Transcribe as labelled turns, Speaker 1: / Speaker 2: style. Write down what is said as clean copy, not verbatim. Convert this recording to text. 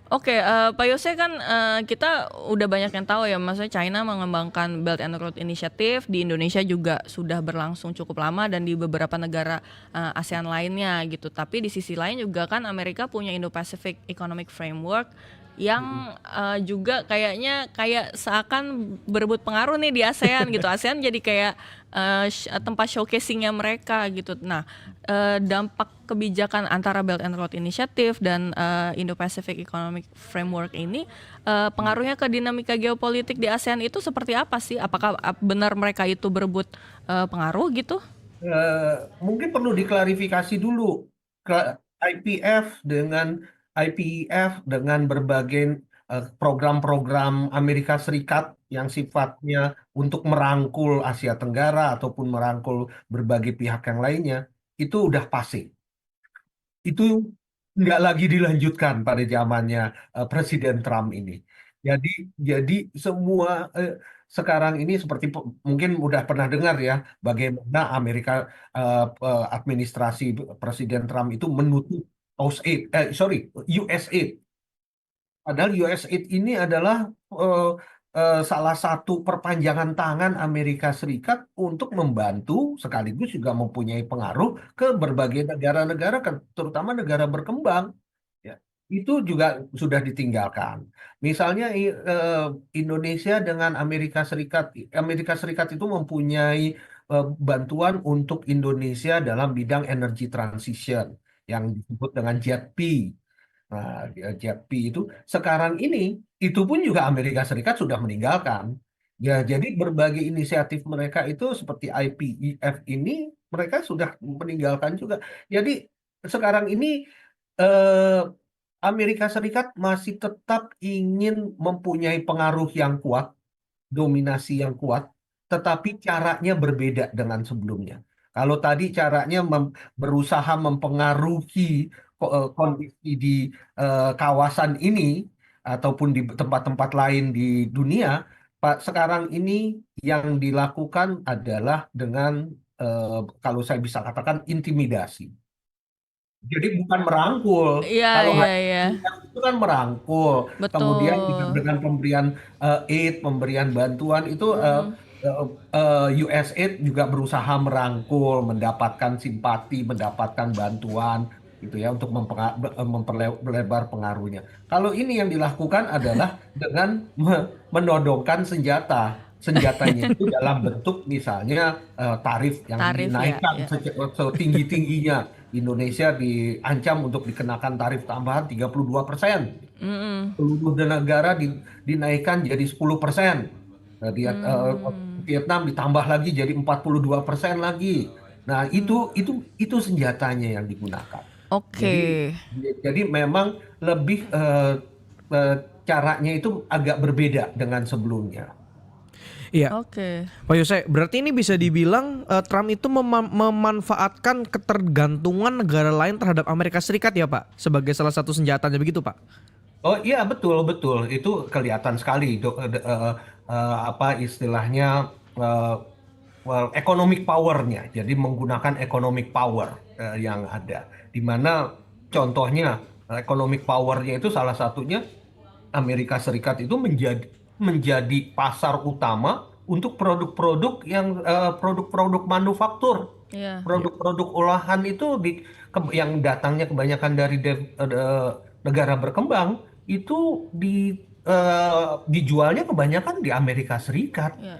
Speaker 1: Oke, Pak Yose kan kita udah banyak yang tahu ya, maksudnya China mengembangkan Belt and Road Initiative di Indonesia juga sudah berlangsung cukup lama dan di beberapa negara ASEAN lainnya gitu. Tapi di sisi lain juga kan Amerika punya Indo-Pacific Economic Framework yang juga kayaknya kayak seakan berebut pengaruh nih di ASEAN gitu. ASEAN jadi kayak tempat showcasingnya mereka gitu. Nah, dampak kebijakan antara Belt and Road Initiative dan Indo-Pacific Economic Framework ini pengaruhnya ke dinamika geopolitik di ASEAN itu seperti apa sih? Apakah benar mereka itu berebut pengaruh gitu?
Speaker 2: Mungkin perlu diklarifikasi dulu ke IPF dengan IPEF dengan berbagai program-program Amerika Serikat yang sifatnya untuk merangkul Asia Tenggara ataupun merangkul berbagai pihak yang lainnya itu udah passé. Itu nggak lagi dilanjutkan pada zamannya Presiden Trump ini. Jadi jadi semua sekarang ini seperti mungkin udah pernah dengar ya bagaimana Amerika administrasi Presiden Trump itu menutup USAID, USAID. Padahal USAID ini adalah eh, salah satu perpanjangan tangan Amerika Serikat untuk membantu sekaligus juga mempunyai pengaruh ke berbagai negara-negara, terutama negara berkembang. Ya, itu juga sudah ditinggalkan. Misalnya Indonesia dengan Amerika Serikat itu mempunyai bantuan untuk Indonesia dalam bidang energy transition yang disebut dengan JETP. Nah, JETP itu sekarang ini itu pun juga Amerika Serikat sudah meninggalkan. Ya, jadi berbagai inisiatif mereka itu seperti IPEF ini mereka sudah meninggalkan juga. Jadi sekarang ini eh, Amerika Serikat masih tetap ingin mempunyai pengaruh yang kuat, dominasi yang kuat, tetapi caranya berbeda dengan sebelumnya. Kalau tadi caranya berusaha mempengaruhi kondisi di kawasan ini ataupun di tempat-tempat lain di dunia, Pak, sekarang ini yang dilakukan adalah dengan kalau saya bisa katakan intimidasi. Jadi bukan merangkul.
Speaker 1: Iya,
Speaker 2: Kalau
Speaker 1: iya, iya.
Speaker 2: IPF itu kan merangkul. Kemudian
Speaker 1: Betul.
Speaker 2: dengan pemberian aid, pemberian bantuan itu eh, USAID juga berusaha merangkul, mendapatkan simpati, mendapatkan bantuan gitu ya untuk memperlebar pengaruhnya. Kalau ini yang dilakukan adalah dengan menodongkan senjata. Senjatanya itu dalam bentuk misalnya tarif yang
Speaker 1: Tarif ya,
Speaker 2: dinaikkan
Speaker 1: ya.
Speaker 2: setinggi-tingginya. Indonesia diancam untuk dikenakan tarif tambahan 32%. Seluruh negara dinaikkan jadi 10%. Nah, Vietnam ditambah lagi jadi 42% lagi. Nah, itu senjatanya yang digunakan. Jadi
Speaker 1: Oke.
Speaker 2: jadi memang lebih eh, caranya itu agak berbeda dengan sebelumnya.
Speaker 3: Iya,
Speaker 1: Oke.
Speaker 3: Pak Yose, berarti ini bisa dibilang Trump itu memanfaatkan ketergantungan negara lain terhadap Amerika Serikat ya Pak, sebagai salah satu senjatanya begitu Pak?
Speaker 2: Oh iya betul betul itu kelihatan sekali apa istilahnya eh, economic powernya. Jadi menggunakan economic power yang ada. Di mana contohnya economic powernya itu salah satunya Amerika Serikat itu menjadi pasar utama untuk produk-produk yang produk-produk manufaktur.
Speaker 1: Iya.
Speaker 3: Iya.
Speaker 2: Produk-produk olahan itu yang datangnya kebanyakan dari negara berkembang itu dijualnya kebanyakan di Amerika Serikat.
Speaker 1: Iya.